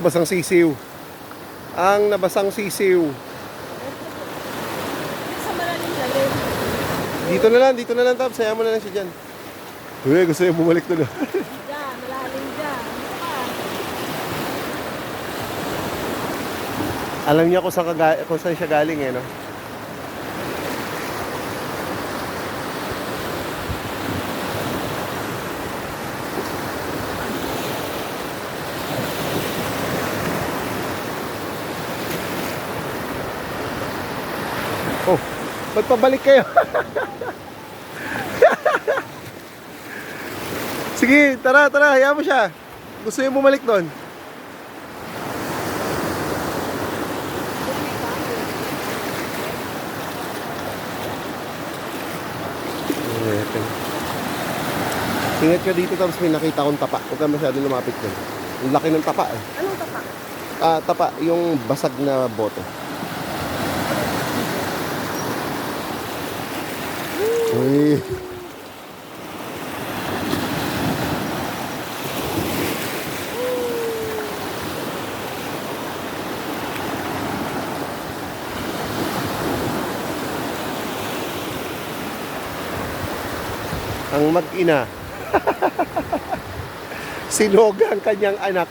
Basang sisiw. Ang nabasang sisiw. Sa malalim lalim. Dito na lang, Tab. Saya mo na lang siya dyan. Uy, gusto niya bumalik doon. Diyan, malalim dyan. Alam niya kung saan siya galing eh, no? Oh, ba't pabalik kayo? Sige, tara, hayaan mo siya. Gusto niya bumalik doon. Ingat ka dito, tapos may nakita akong tapa. Huwag ka masyadong lumapit doon. Ang laki ng tapa eh. Anong tapak? Tapa, yung basag na bote. Uy. Ang mag-ina. Sinuga ang kanyang anak.